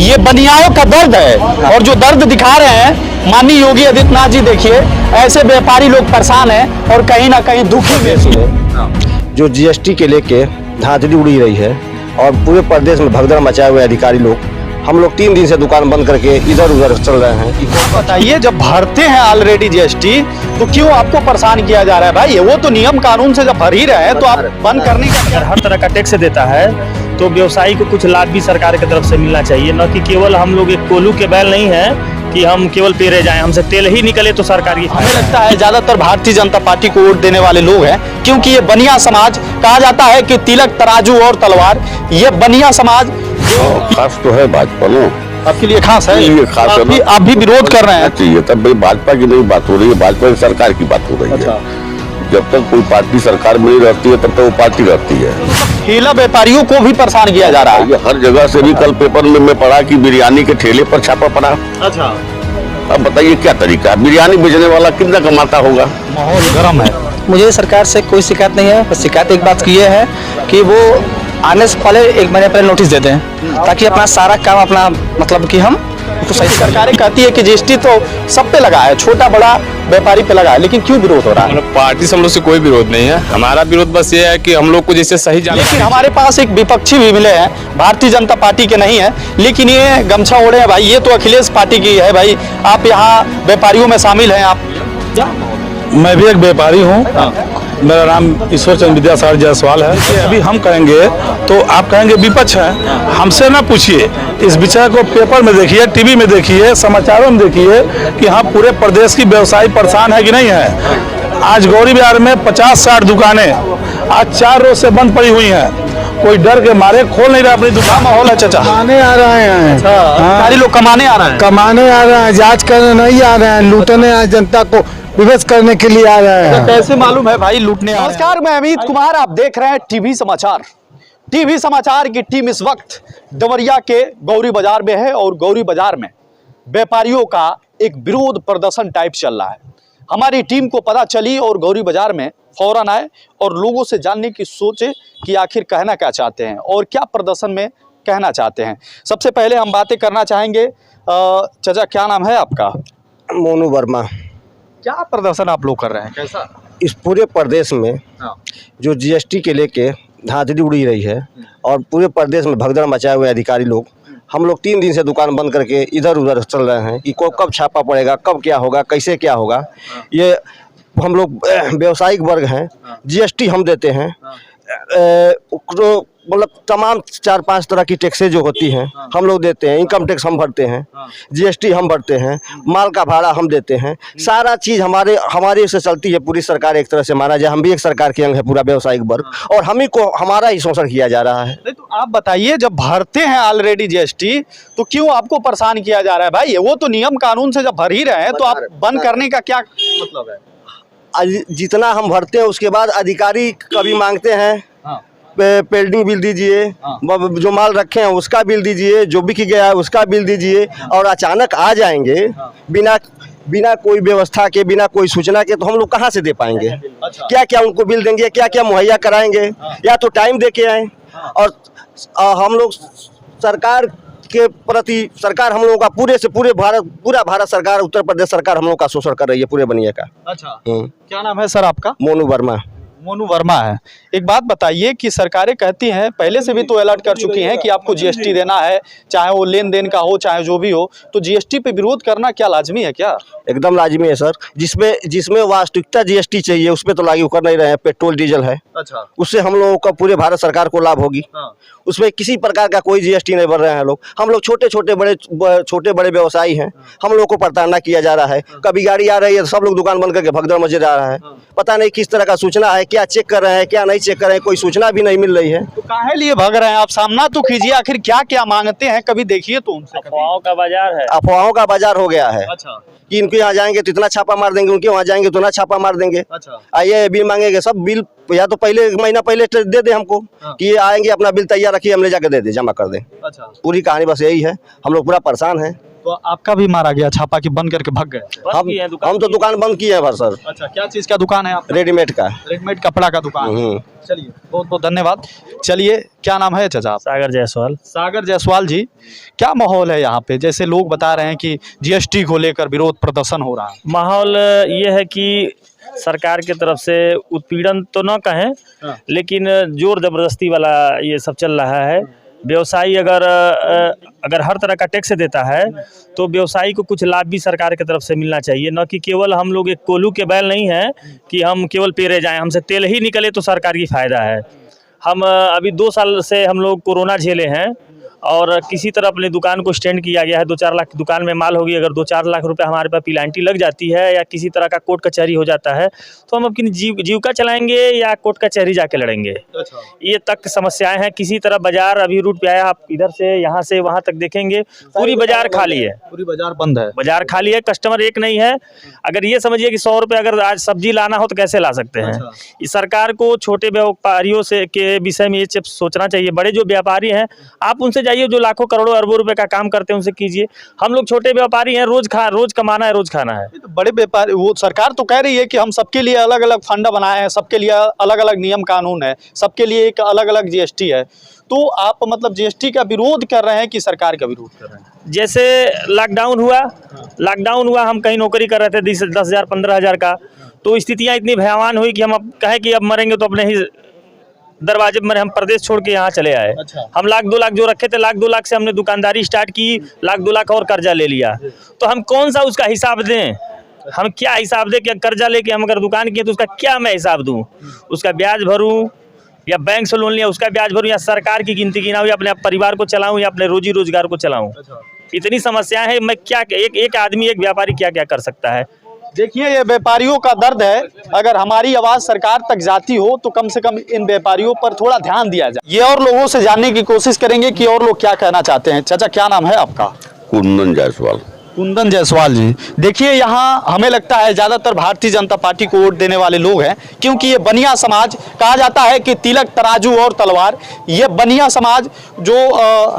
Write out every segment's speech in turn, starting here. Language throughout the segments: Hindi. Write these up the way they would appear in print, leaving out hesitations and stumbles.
ये बनियाओं का दर्द है और जो दर्द दिखा रहे हैं माननीय योगी आदित्यनाथ जी, देखिए ऐसे व्यापारी लोग परेशान हैं और कहीं ना कहीं दुखी हैं। जो जीएसटी के लेके धांधली उड़ी रही है और पूरे प्रदेश में भगदड़ मचाए हुए अधिकारी लोग, हम लोग 3 दिन से दुकान बंद करके इधर उधर चल रहे हैं। बताइए, जब भरते हैं ऑलरेडी जीएसटी तो क्यों आपको परेशान किया जा रहा है भाई? वो तो नियम कानून से जब भर ही रहे हैं तो आप बंद करने का अगर हर तरह का टैक्स देता है तो व्यवसायी को कुछ लाभ भी सरकार की तरफ से मिलना चाहिए, न कि केवल हम लोग एक कोल्हू के बैल नहीं है कि हम केवल पेरे जाएं, हमसे तेल ही निकले तो सरकार की। हमें लगता है ज्यादातर भारतीय जनता पार्टी को वोट देने वाले लोग हैं, क्योंकि ये बनिया समाज कहा जाता है कि तिलक तराजू और तलवार, ये बनिया समाज खास तो है भाजपा में। आपके लिए खास है, ये खास है। आप भी विरोध कर रहे हैं। चाहिए तब भाई भाजपा की नहीं बात हो रही है, भाजपा की सरकार की बात हो रही है। जब तक कोई पार्टी सरकार में नहीं रहती है तब तक वो पार्टी रहती है। ठेला व्यापारियों को भी परेशान किया जा रहा है। ये हर जगह से भी कल पेपर में मैं पढ़ा कि बिरयानी के ठेले पर छापा पड़ा। अच्छा, अब बताइए क्या तरीका, बिरयानी बेचने वाला कितना कमाता होगा? माहौल गर्म है। मुझे सरकार से कोई शिकायत नहीं है, बस शिकायत एक बात की ये है कि वो आने से पहले 1 महीने पहले नोटिस देते हैं ताकि अपना सारा काम अपना मतलब कि हम तो सही सरकारें कहती है कि जीएसटी तो सब पे लगा है, छोटा बड़ा व्यापारी पे लगा है, लेकिन क्यों विरोध हो रहा है? पार्टी से हम लोग से कोई विरोध नहीं है। हमारा विरोध बस ये है कि हम लोग को जैसे सही जाना। लेकिन हमारे पास एक विपक्षी भी मिले हैं, भारतीय जनता पार्टी के नहीं है, लेकिन ये गमछा ओढ़े हैं भाई, ये तो अखिलेश पार्टी की है भाई। आप यहाँ व्यापारियों में शामिल हैं आप? मैं भी एक व्यापारी हूँ। मेरा नाम ईश्वर चंद्र विद्यासागर जायसवाल है। कि अभी हम कहेंगे तो आप कहेंगे विपक्ष है, हमसे ना पूछिए, इस विषय को पेपर में देखिए, टीवी में देखिए, समाचारों में देखिए कि हाँ पूरे प्रदेश की व्यवसायी परेशान है कि नहीं है। आज गौरी बिहार में 50-60 दुकानें आज 4 रोज से बंद पड़ी हुई हैं। कोई डर के मारे खोल नहीं रहा अपनी दुकान। माहौल है चाचा, कमाने आ रहे हैं। सारे लोग कमाने आ रहे हैं, कमाने आ रहे हैं, जांच करने नहीं आ रहे हैं, लूटने आ जनता को विवश करने के लिए आ रहे हैं। कैसे मालूम है भाई लूटने? नमस्कार, मैं अमित कुमार, आप देख रहे हैं टीवी समाचार। टीवी समाचार की टीम इस वक्त डमरिया के गौरी बाजार में है और गौरी बाजार में व्यापारियों का एक विरोध प्रदर्शन टाइप चल रहा है। हमारी टीम को पता चली और गौरी बाजार में फौरन आए और लोगों से जानने की सोचे कि आखिर कहना क्या चाहते हैं और क्या प्रदर्शन में कहना चाहते हैं। सबसे पहले हम बातें करना चाहेंगे। चाचा, क्या नाम है आपका? मोनू वर्मा। क्या प्रदर्शन आप लोग कर रहे हैं, कैसा? इस पूरे प्रदेश में जो जीएसटी के लेके धांधली उड़ी रही है और पूरे प्रदेश में भगदड़ मचाए हुए अधिकारी लोग, हम लोग 3 दिन से दुकान बंद करके इधर उधर चल रहे हैं कि कब छापा पड़ेगा, कब क्या होगा, कैसे क्या होगा। ये हम लोग व्यावसायिक वर्ग हैं, जीएसटी हम देते हैं, मतलब तमाम 4-5 तरह की टैक्सें जो होती हैं हम लोग देते हैं। इनकम टैक्स हम भरते हैं, जीएसटी हम भरते हैं, माल का भाड़ा हम देते हैं, सारा चीज़ हमारे से चलती है। पूरी सरकार एक तरह से माना जाए, हम भी एक सरकार के अंग है, पूरा व्यावसायिक वर्ग, और हम ही को हमारा ही शोषण किया जा रहा है। तो आप बताइए, जब भरते हैं ऑलरेडी जीएसटी तो क्यों आपको परेशान किया जा रहा है भाई? वो तो नियम कानून से जब भर ही रहे हैं तो आप बंद करने का क्या मतलब है? जितना हम भरते हैं उसके बाद अधिकारी कभी मांगते हैं पेल्डिंग बिल दीजिए, जो माल रखे हैं उसका बिल दीजिए, जो बिक गया है उसका बिल दीजिए, और अचानक आ जाएंगे बिना कोई व्यवस्था के, बिना कोई सूचना के, तो हम लोग कहाँ से दे पाएंगे? क्या क्या उनको बिल देंगे, क्या क्या मुहैया कराएंगे? या तो टाइम दे के आए। और हम लोग सरकार के प्रति, सरकार हम लोगों का पूरा भारत सरकार, उत्तर प्रदेश सरकार हम लोग का शोषण कर रही है पूरे बनिया का। अच्छा, क्या नाम है सर आपका? मोनू वर्मा। मोनू वर्मा है। एक बात बताइए कि सरकारें कहती हैं, पहले से भी तो अलर्ट कर चुकी हैं कि आपको जीएसटी देना है, चाहे वो लेन देन का हो चाहे जो भी हो, तो जीएसटी पे विरोध करना क्या लाजमी है क्या? एकदम लाजमी है सर। जिसमें वास्तविकता जीएसटी चाहिए उस पर तो लागू कर नहीं रहे हैं। पेट्रोल डीजल है, अच्छा, उससे हम लोगों का पूरे भारत सरकार को लाभ होगी। उसमें किसी प्रकार का कोई जीएसटी नहीं भर रहे हैं लोग। हम लोग छोटे बड़े व्यवसायी हैं, हम लोग को प्रताड़ना किया जा रहा है। कभी गाड़ी आ रही है तो सब लोग दुकान बंद करके भगदड़ मचे जा रहा है। पता नहीं किस तरह का सूचना है, क्या चेक कर रहे हैं, क्या नहीं चेक कर रहे हैं, कोई सूचना भी नहीं मिल रही है। तो काहे लिए भाग रहे हैं आप? सामना तो कीजिए, आखिर क्या क्या मांगते हैं, कभी देखिए तो उनसे। अफवाहों का बाजार है, अफवाहों का बाजार हो गया है। अच्छा, कि इनके यहाँ जाएंगे तो इतना छापा मार देंगे, उनके वहाँ जाएंगे तो इतना छापा मार देंगे। अच्छा, आइए बिल मांगेंगे, सब बिल या तो पहले 1 महीना पहले दे दे हमको कि ये आएंगे, अपना बिल तैयार रखिए, हम ले जाकर दे दे, जमा कर दें। अच्छा, पूरी कहानी बस यही है। हम लोग पूरा परेशान हैं। तो आपका भी मारा गया छापा की बंद करके भाग गए? हम तो दुकान बंद किए हैं सर। अच्छा, क्या चीज का दुकान है आपका? रेडीमेड का। रेडीमेड कपड़ा का दुकान। चलिए, बहुत बहुत धन्यवाद। चलिए, क्या नाम है चाचा? सागर जायसवाल। सागर जायसवाल जी, क्या माहौल है यहाँ पे? जैसे लोग बता रहे हैं कि जीएसटी को लेकर विरोध प्रदर्शन हो रहा है। माहौल ये है कि सरकार की तरफ से उत्पीड़न तो न कहें, लेकिन जोर जबरदस्ती वाला ये सब चल रहा है। व्यवसायी अगर हर तरह का टैक्स देता है तो व्यवसायी को कुछ लाभ भी सरकार की तरफ से मिलना चाहिए, न कि केवल हम लोग एक कोल्हू के बैल नहीं है कि हम केवल पेरे जाएं, हमसे तेल ही निकले तो सरकार की फ़ायदा है। हम अभी 2 साल से हम लोग कोरोना झेले हैं और किसी तरह अपनी दुकान को स्टैंड किया गया है। 2-4 लाख दुकान में माल होगी, अगर 2-4 लाख रुपए हमारे पास पिलांटी लग जाती है या किसी तरह का कोर्ट कचहरी हो जाता है तो हम अपनी जीविका चलाएंगे या कोर्ट कचहरी जाके लड़ेंगे। ये तक समस्याएं हैं। किसी तरह बाजार अभी रूट पे आया, आप इधर से यहाँ से वहाँ तक देखेंगे पूरी बाजार खाली है, पूरी बाजार बंद है। बाजार खाली है, कस्टमर एक नहीं है। अगर ये समझिए कि 100 रुपये अगर आज सब्जी लाना हो तो कैसे ला सकते हैं? इस सरकार को छोटे व्यापारियों से के विषय में ये सोचना चाहिए। बड़े जो व्यापारी हैं आप उनसे जाइए, जो लाखों करोड़ों अरबों रुपए का काम करते हैं उनसे कीजिए। हम लोग छोटे व्यापारी हैं, रोज कमाना है, रोज खाना है। तो बड़े व्यापारी, वो सरकार तो कह रही है कि हम सबके लिए अलग अलग फंड बनाए हैं, सबके लिए अलग अलग नियम कानून है, सबके लिए एक अलग अलग जीएसटी है। तो आप मतलब जीएसटी का विरोध कर रहे हैं कि सरकार का विरोध कर रहे हैं? जैसे लॉकडाउन हुआ, हम कहीं नौकरी कर रहे थे 10,000 15,000 का, तो स्थितियाँ इतनी भयावान हुई कि हम अब कहें कि अब मरेंगे तो अपने ही दरवाजे पर हम प्रदेश छोड़ के यहाँ चले आए। हम 1,00,000 2 लाख जो रखे थे, 1,00,000 2 लाख से हमने दुकानदारी स्टार्ट की, 1,00,000 2 लाख और कर्जा ले लिया। तो हम कौन सा उसका हिसाब दें? हम क्या हिसाब दें कि कर्जा लेके हम अगर दुकान किए तो उसका क्या मैं हिसाब दूं? उसका ब्याज भरूं या बैंक से लोन लिया उसका ब्याज भरूं या सरकार की गिनती गिनाऊं या अपने परिवार को चलाऊं या अपने रोजी रोजगार को चलाऊं? इतनी समस्याएं हैं। मैं क्या एक आदमी, एक व्यापारी क्या क्या कर सकता है? देखिए, ये व्यापारियों का दर्द है। अगर हमारी आवाज सरकार तक जाती हो तो कम से कम इन व्यापारियों पर थोड़ा ध्यान दिया जाए। ये और लोगों से जानने की कोशिश करेंगे कि और लोग क्या कहना चाहते हैं। चाचा, क्या नाम है आपका? कुंदन जायसवाल। कुंदन जायसवाल जी, देखिए यहाँ हमें लगता है ज़्यादातर भारतीय जनता पार्टी को वोट देने वाले लोग हैं, क्योंकि ये बनिया समाज कहा जाता है कि तिलक तराजू और तलवार। ये बनिया समाज जो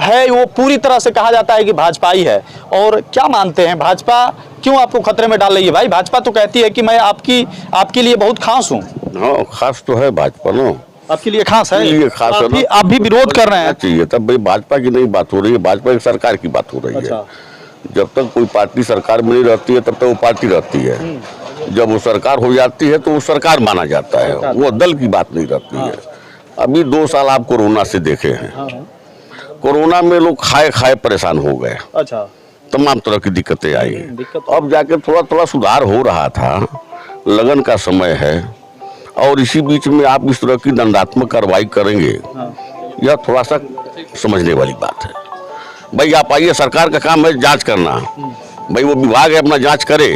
है वो पूरी तरह से कहा जाता है कि भाजपाई है। और क्या मानते हैं, भाजपा क्यों आपको खतरे में डाल रही है? भाई, भाजपा तो कहती है कि मैं आपके लिए बहुत खास हूँ। हाँ, खास तो है भाजपा ना, आपके लिए खास है। ये खास है ना। आप भी विरोध कर रहे हैं। चाहिए तब भाई, भाजपा की नहीं बात हो रही है, भाजपा की सरकार की बात हो रही है। जब तक कोई पार्टी सरकार में नहीं रहती है तब तक वो पार्टी रहती है। जब वो सरकार हो जाती है तो वो सरकार माना जाता है, वो दल की बात नहीं रहती है। अभी 2 साल आप कोरोना से देखे हैं। कोरोना में लोग खाए परेशान हो गए। अच्छा, तमाम तरह की दिक्कतें आई। अब जाके थोड़ा सुधार हो रहा था, लगन का समय है, और इसी बीच में आप इस तरह की दंडात्मक कार्रवाई करेंगे, यह थोड़ा सा समझने वाली बात है। भाई आप आइए, सरकार का काम है जांच करना, भाई वो विभाग है अपना जांच करे,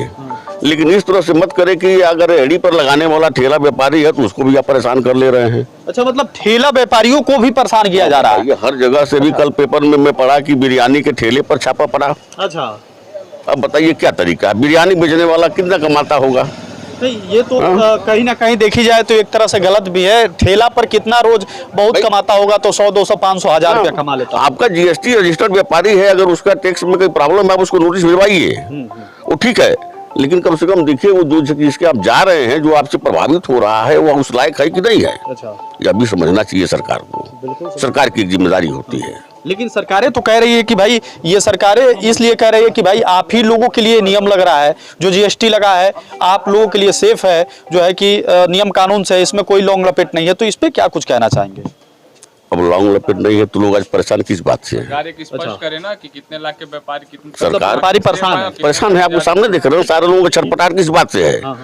लेकिन इस तरह से मत करे कि अगर रेहड़ी पर लगाने वाला ठेला व्यापारी है तो उसको भी आप परेशान कर ले रहे हैं। अच्छा, मतलब ठेला व्यापारियों को भी परेशान किया जा रहा है। ये हर जगह से भी कल पेपर में मैं पढ़ा कि बिरयानी के ठेले पर छापा पड़ा। अच्छा, अब बताइए क्या तरीका है? बिरयानी बेचने वाला कितना कमाता होगा? नहीं, ये तो कहीं ना कहीं देखी जाए तो एक तरह से गलत भी है। ठेला पर कितना रोज बहुत कमाता होगा तो 100 200 500 1000 रुपया कमा लेता। आपका जीएसटी रजिस्टर्ड व्यापारी है, अगर उसका टैक्स में कोई प्रॉब्लम है आप उसको नोटिस भिजवाइए, वो ठीक है, लेकिन कम से कम देखिए वो जो जिसके आप जा रहे हैं, जो आपसे प्रभावित हो रहा है, वो उस लायक है कि नहीं है। अच्छा, यह भी समझना चाहिए सरकार को। सरकार की एक जिम्मेदारी होती है। लेकिन सरकारें तो कह रही है कि भाई, ये सरकारें इसलिए कह रही है कि भाई आप ही लोगों के लिए नियम लग रहा है, जो जीएसटी लगा है आप लोगों के लिए सेफ है, जो है कि नियम कानून से, इसमें कोई लौंग लपेट नहीं है। तो इस पे क्या कुछ कहना चाहेंगे? अब लौंग लपेट नहीं है तो लोग आज परेशान किस बात से? सरकार एक स्पष्ट करे ना कि कितने लाख के व्यापारी, कितने सरकार व्यापारी परेशान है। आपको सामने देख रहे हो, सारे लोगों का छटपटाहट किस बात से है?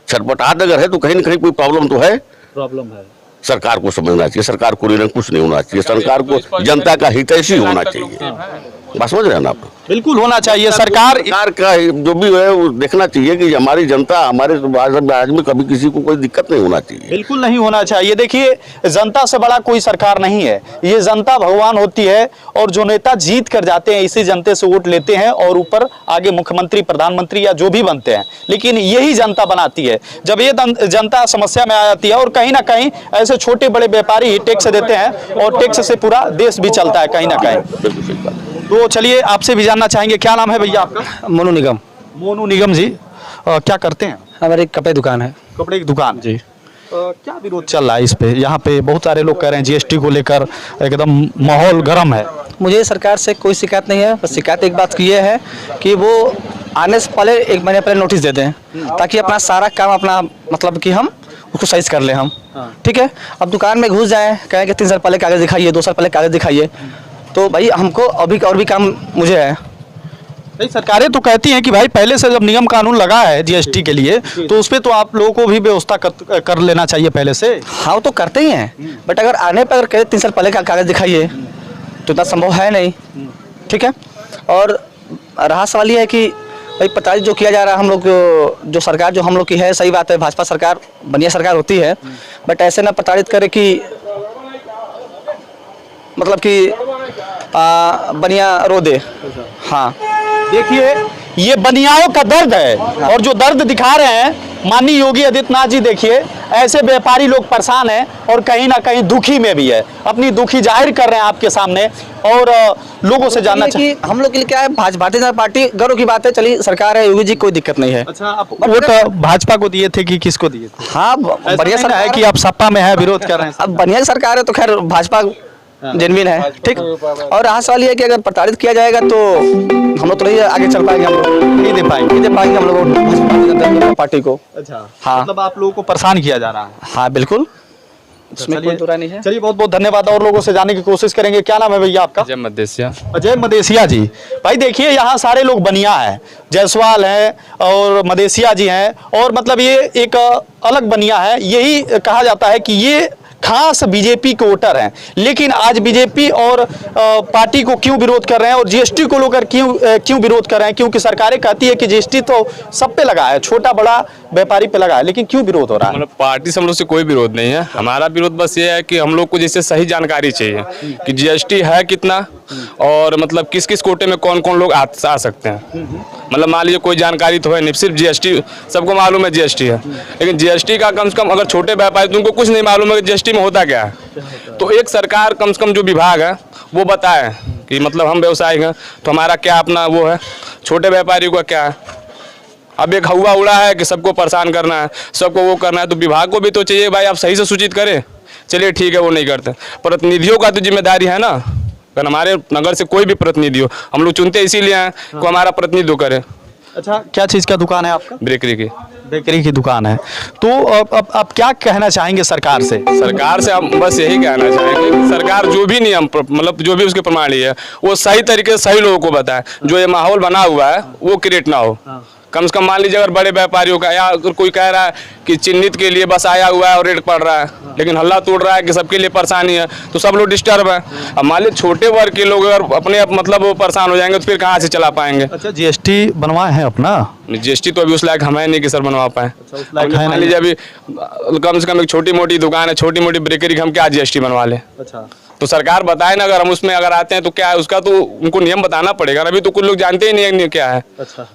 छटपटाहट अगर है तो कहीं न कहीं कोई प्रॉब्लम तो है। प्रॉब्लम है, सरकार को समझना चाहिए। सरकार को निरंकुश नहीं होना चाहिए, सरकार को जनता का हितैषी होना चाहिए। बात समझ रहे हैं ना आप? बिल्कुल होना चाहिए। सरकार का जो भी है वो देखना चाहिए कि हमारी जनता, हमारे राज्य में कभी किसी को कोई दिक्कत नहीं होना चाहिए। बिल्कुल नहीं होना चाहिए। देखिए, जनता से बड़ा कोई सरकार नहीं है, ये जनता भगवान होती है, और जो नेता जीत कर जाते हैं इसी जनता से वोट लेते हैं और ऊपर आगे मुख्यमंत्री, प्रधानमंत्री या जो भी बनते हैं, लेकिन यही जनता बनाती है। जब ये जनता समस्या में आ जाती है और कहीं ना कहीं ऐसे जैसे छोटे बड़े व्यापारी टैक्स देते हैं और टैक्स से पूरा देश भी चलता है कहीं ना कहीं। बिल्कुल सही बात। तो चलिए आपसे भी जानना चाहेंगे, क्या नाम है भैया आपका? मोनू निगम। मोनू निगम जी, क्या करते हैं? हमारी कपड़े दुकान है। कपड़े की दुकान जी। क्या विरोध चल रहा है इस पे? यहाँ पे बहुत सारे लोग कह रहे हैं जीएसटी को लेकर एकदम माहौल गर्म है। मुझे सरकार से कोई शिकायत नहीं है, बस शिकायत एक बात की ये है कि वो आने से पहले 1 महीने पहले नोटिस दे दें, ताकि अपना सारा काम अपना मतलब कि हम उसको सही कर लें हम। ठीक है, अब दुकान में घुस जाएं, कहें कि 3 साल पहले कागज़ दिखाइए, 2 साल पहले कागज़ दिखाइए, तो भाई हमको अभी और भी काम मुझे है। नहीं, सरकारें तो कहती हैं कि भाई पहले से जब नियम कानून लगा है जीएसटी के लिए तो उस पर तो आप लोगों को भी व्यवस्था कर लेना चाहिए पहले से। हाँ वो तो करते ही हैं, बट अगर आने पर कहे 3 साल पहले का कागज़ दिखाइए तो इतना संभव है नहीं। ठीक है, और रहा सवाल ये है कि भाई प्रताड़ित जो किया जा रहा है हम लोग, जो सरकार जो हम लोग की है, सही बात है, भाजपा सरकार बढ़िया सरकार होती है, बट ऐसे ना प्रताड़ित करे कि मतलब कि बढ़िया रो दे। हाँ देखिए, ये बनियाओं का दर्द है और जो दर्द दिखा रहे हैं माननीय योगी आदित्यनाथ जी, देखिए ऐसे व्यापारी लोग परेशान हैं और कहीं ना कहीं दुखी में भी है, अपनी दुखी जाहिर कर रहे हैं आपके सामने और लोगों से जानना चाहिए कि हम लोग के लिए क्या है, भारतीय जनता पार्टी गर्व की बात है, चलिए सरकार है, योगी जी कोई दिक्कत नहीं है। अच्छा, आप वोट भाजपा को दिए थे कि किसको दिए थे? हाँ बढ़िया सरकार है कि आप सपा में है, विरोध कर रहे हैं। अब बढ़िया सरकार है तो खैर भाजपा जेन्युइन है। ठीक, और रहा सवाल ये है कि अगर प्रताड़ित किया जाएगा तो हम लोग तो नहीं आगे चल पाएंगे, हम लोग नहीं दे पाएंगे हम लोग भारतीय जनता पार्टी को। अच्छा, हाँ, मतलब आप लोगों को परेशान किया जा रहा है। हाँ बिल्कुल, इसमें कोई बुरा नहीं है। चलिए, बहुत बहुत धन्यवाद, और लोगों से जानने की कोशिश करेंगे। क्या नाम है भैया आपका? अजय मदेसिया। अजय मदेसिया जी, भाई देखिए यहाँ सारे लोग बनिया हैं, जायसवाल हैं और मदेसिया जी हैं, और मतलब ये एक अलग बनिया है। यही कहा जाता है कि ये खास बीजेपी के वोटर हैं, लेकिन आज बीजेपी और पार्टी को क्यों विरोध कर रहे हैं और जीएसटी को लेकर क्यों विरोध कर रहे हैं? क्योंकि सरकारें कहती है कि जीएसटी तो सब पे लगा है, छोटा बड़ा व्यापारी पे लगा है, लेकिन क्यों विरोध हो रहा है? मतलब पार्टी से हम लोग से कोई विरोध नहीं है, हमारा विरोध बस ये है कि हम लोग को जैसे सही जानकारी चाहिए कि जीएसटी है कितना और मतलब किस किस कोटे में कौन कौन लोग आ सकते हैं। मतलब मान लीजिए कोई जानकारी तो है नहीं, सिर्फ जीएसटी सबको मालूम है जीएसटी है, लेकिन जीएसटी का कम से कम अगर छोटे व्यापारी तुमको कुछ नहीं मालूम है कि जीएसटी में होता क्या है, तो एक सरकार कम से कम जो विभाग है वो बताए कि मतलब हम व्यवसायी हैं तो हमारा क्या अपना वो है, छोटे व्यापारियों का क्या है। अब एक हवा उड़ा है कि सबको परेशान करना है, सबको वो करना है, तो विभाग को भी तो चाहिए भाई आप सही से सूचित करें। चलिए ठीक है, वो नहीं करते, प्रतिनिधियों का तो जिम्मेदारी है ना, अगर हमारे नगर से कोई भी प्रतिनिधि हो, हम लोग चुनते इसीलिए हैं कि हमारा प्रतिनिधित्व करे। अच्छा, क्या चीज़ का दुकान है आपका? बेकरी की। बेकरी की दुकान है, तो अब आप क्या कहना चाहेंगे सरकार से? सरकार से हम बस यही कहना चाहेंगे कि सरकार जो भी नियम मतलब जो भी उसकी प्रणाली है वो सही तरीके से सही लोगों को बताए, जो ये माहौल बना हुआ है वो क्रिएट ना हो। कम से कम मान लीजिए अगर बड़े व्यापारियों का या अगर कोई कह रहा है कि चिन्हित के लिए बस आया हुआ है और रेट पड़ रहा है, लेकिन हल्ला तोड़ रहा है कि सबके लिए परेशानी है, तो सब लोग डिस्टर्ब है। अब मान लीजिए छोटे वर्ग के लोग अगर अपने मतलब वो परेशान हो जाएंगे तो फिर कहाँ से चला पाएंगे? अच्छा, जीएसटी बनवाए हैं अपना? जीएसटी तो अभी उस लायक हमें नहीं कि सर बनवा पाए। मान लीजिए अभी कम से कम एक छोटी मोटी दुकान है, छोटी मोटी बेकरी की, हम क्या जीएसटी बनवा लें? अच्छा, तो सरकार बताए ना, अगर हम उसमें अगर आते हैं तो क्या है उसका, तो उनको नियम बताना पड़ेगा। अभी तो कुछ लोग जानते ही नहीं है क्या है। अच्छा,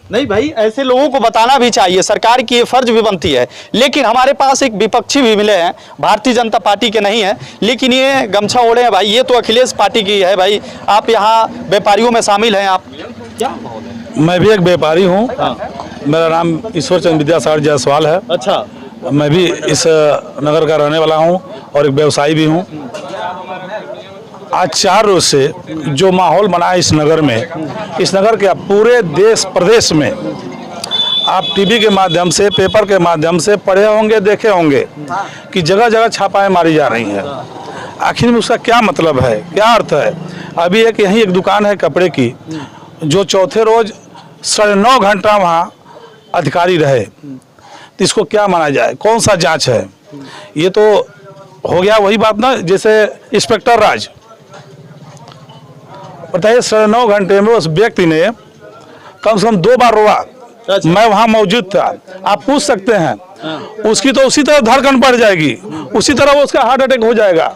नहीं भाई, ऐसे लोगों को बताना भी चाहिए, सरकार की ये फर्ज भी बनती है। लेकिन हमारे पास एक विपक्षी भी मिले हैं, भारतीय जनता पार्टी के नहीं है, लेकिन ये गमछा ओढ़े हैं भाई, ये तो अखिलेश पार्टी की है भाई। आप यहाँ व्यापारियों में शामिल हैं, आप क्या? मैं भी एक व्यापारी हूँ। मेरा नाम ईश्वर चंद्र विद्यासागर जायसवाल है। अच्छा, मैं भी इस नगर का रहने वाला हूँ और एक व्यवसायी भी हूँ। आज 4 रोज से जो माहौल बना है इस नगर में, इस नगर के पूरे देश प्रदेश में, आप टीवी के माध्यम से, पेपर के माध्यम से पढ़े होंगे, देखे होंगे कि जगह जगह छापाएं मारी जा रही हैं। आखिर में उसका क्या मतलब है, क्या अर्थ है? अभी एक यहीं एक दुकान है कपड़े की, जो चौथे रोज 9.5 घंटा वहाँ अधिकारी रहे, तो इसको क्या माना जाए? कौन सा जांच है? ये तो हो गया वही बात ना, जैसे इंस्पेक्टर राज। बताइए, 9.5 घंटे में उस व्यक्ति ने कम से कम 2 बार रोआ। मैं वहाँ मौजूद था, आप पूछ सकते हैं। उसकी तो उसी तरह धड़कन बढ़ जाएगी, उसी तरह वो उसका हार्ट अटैक हो जाएगा।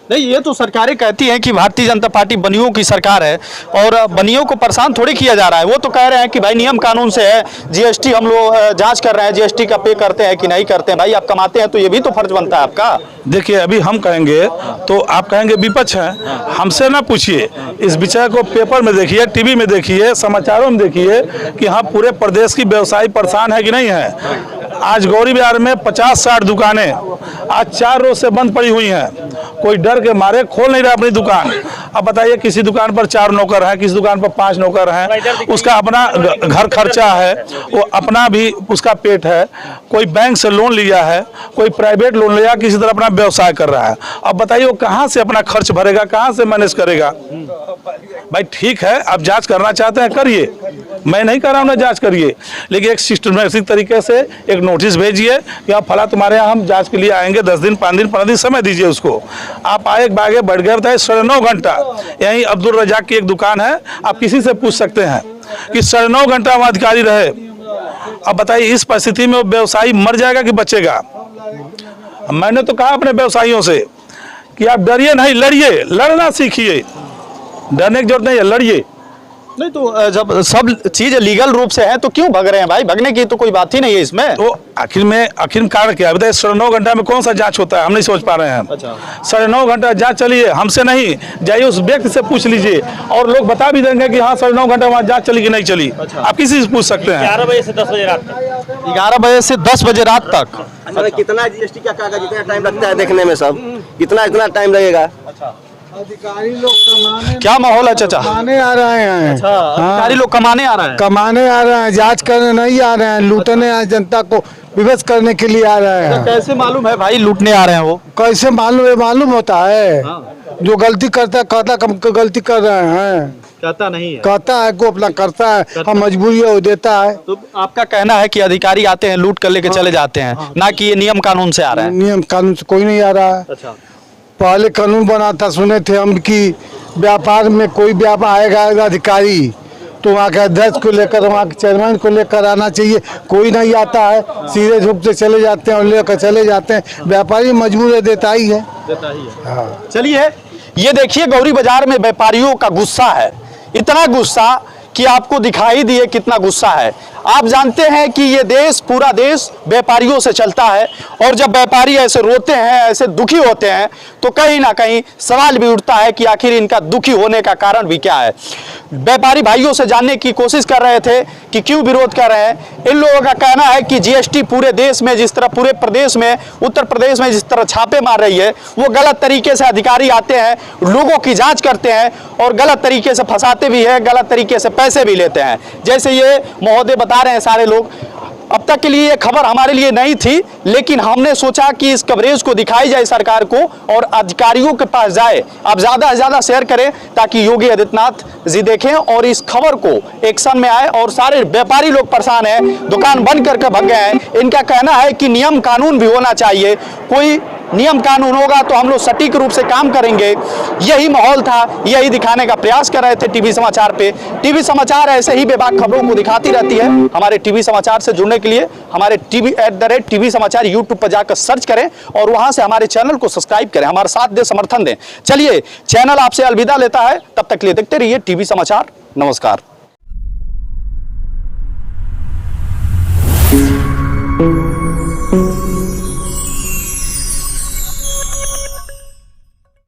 नहीं, ये तो सरकारें कहती हैं कि भारतीय जनता पार्टी बनियों की सरकार है और बनियों को परेशान थोड़ी किया जा रहा है। वो तो कह रहे हैं कि भाई नियम कानून से है, जीएसटी हम लोग जांच कर रहे हैं, जीएसटी का पे करते हैं कि नहीं करते हैं। भाई आप कमाते हैं तो ये भी तो फर्ज बनता है आपका। देखिए, अभी हम कहेंगे तो आप कहेंगे विपक्ष है, हमसे ना पूछिए। इस विषय को पेपर में देखिए, टीवी में देखिए, समाचारों में देखिए कि हाँ पूरे प्रदेश की व्यवसायी परेशान है कि नहीं है। आज गौरी बाजार में 50-60 दुकानें आज 4 रोज से बंद पड़ी हुई हैं। कोई डर के मारे खोल नहीं रहा अपनी दुकान। अब बताइए, किसी दुकान पर 4 नौकर हैं, किसी दुकान पर 5 नौकर हैं, उसका अपना घर खर्चा है, वो अपना भी उसका पेट है। कोई बैंक से लोन लिया है, कोई प्राइवेट लोन लिया, किसी तरह अपना व्यवसाय कर रहा है। अब बताइए वो कहाँ से अपना खर्च भरेगा, कहाँ से मैनेज करेगा। भाई ठीक है, आप जांच करना चाहते हैं करिए, मैं नहीं कर रहा हूँ ना, जांच करिए, लेकिन एक सिस्टमेटिक तरीके से एक नोटिस भेजिए कि आप फला तुम्हारे यहाँ हम जांच के लिए आएंगे, 10 दिन 5 दिन 15 दिन समय दीजिए उसको। आप आए बागे बढ़ गए थे 9.5 घंटा। यहीं अब्दुल रजाक की एक दुकान है, आप किसी से पूछ सकते हैं कि 9.5 घंटा वहाँ अधिकारी रहे। अब बताइए इस परिस्थिति में वो व्यवसायी मर जाएगा कि बचेगा। मैंने तो कहा अपने व्यवसायियों से कि आप डरिए नहीं, लड़िए, लड़ना सीखिए, डरने की जरूरत नहीं है, लड़िए। नहीं तो जब सब चीज लीगल रूप से है तो क्यों भग रहे हैं भाई? भगने की तो कोई बात ही नहीं है इसमें। तो आखिर कारण क्या है बताइए? 9.5 घंटा में कौन सा जांच होता है, हम नहीं सोच पा रहे हैं। अच्छा। 9.5 घंटा जांच चलिए, हमसे नहीं, जाइए उस व्यक्ति से पूछ लीजिए और लोग बता भी देंगे कि हाँ 9.5 घंटा वहाँ जांच चली कि नहीं चली। अच्छा। आप किसी से पूछ सकते हैं। 11 बजे से 10 बजे रात तक। 11 बजे से 10 बजे रात तक। अच्छा, कितना जीएसटी का कागज, कितना टाइम लगता है देखने में, सब इतना टाइम लगेगा। अधिकारी लोग कमाने, क्या माहौल है चाचा? कमाने आ रहे हैं। अच्छा, अधिकारी लोग कमाने आ रहे हैं। कमाने आ रहे हैं, जांच करने नहीं आ रहे हैं, लूटने जनता को विवश करने के लिए आ रहे हैं। कैसे मालूम है भाई लूटने आ रहे हैं वो? कैसे मालूम है? मालूम होता है। जो गलती करता है कहता कम गलती कर रहे हैं, कहता नहीं है, कहता है को अपना करता है, हम मजबूरी है वो देता है। तो आपका कहना है कि अधिकारी आते हैं लूट कर लेके चले जाते हैं, ना कि ये नियम कानून से आ रहा है? नियम कानून से कोई नहीं आ रहा है। अच्छा। पहले कानून बना था, सुने थे हम कि व्यापार में कोई व्यापार आएगा अधिकारी तो वहाँ के अध्यक्ष को लेकर, वहाँ के चेयरमैन को लेकर आना चाहिए। कोई नहीं आता है, सीधे झुक से चले जाते हैं और लेकर चले जाते हैं। व्यापारी मजबूर है, देता ही है। हाँ। चलिए, ये देखिए गौरी बाजार में व्यापारियों का गुस्सा है, इतना गुस्सा कि आपको दिखाई दिए कितना गुस्सा है। आप जानते हैं कि ये देश, पूरा देश व्यापारियों से चलता है और जब व्यापारी ऐसे रोते हैं, ऐसे दुखी होते हैं तो कहीं ना कहीं सवाल भी उठता है कि आखिर इनका दुखी होने का कारण भी क्या है। व्यापारी भाइयों से जानने की कोशिश कर रहे थे कि क्यों विरोध कर रहे हैं। इन लोगों का कहना है कि जीएसटी पूरे देश में जिस तरह, पूरे प्रदेश में, उत्तर प्रदेश में जिस तरह छापे मार रही है, वो गलत तरीके से अधिकारी आते हैं, लोगों की जांच करते हैं और गलत तरीके से फंसाते भी है, गलत तरीके से पैसे भी लेते हैं। जैसे ये महोदय बता रहे हैं सारे लोग। अब तक के लिए ये खबर हमारे लिए नहीं थी, लेकिन हमने सोचा कि इस कवरेज को दिखाई जाए सरकार को और अधिकारियों के पास जाए। आप ज़्यादा से ज़्यादा शेयर करें ताकि योगी आदित्यनाथ जी देखें और इस खबर को एक्शन में आए। और सारे व्यापारी लोग परेशान हैं, दुकान बंद करके भग गए हैं। इनका कहना है कि नियम कानून भी होना चाहिए, कोई नियम कानून होगा तो हम लोग सटीक रूप से काम करेंगे। यही माहौल था, यही दिखाने का प्रयास कर रहे थे टीवी समाचार पे। टीवी समाचार ऐसे ही बेबाक खबरों को दिखाती रहती है। हमारे टीवी समाचार से जुड़ने के लिए हमारे @TV समाचार यूट्यूब पर जाकर सर्च करें और वहां से हमारे चैनल को सब्सक्राइब करें, हमारा साथ दें, समर्थन दें। चलिए, चैनल आपसे अलविदा लेता है, तब तक के लिए देखते रहिए टीवी समाचार। नमस्कार।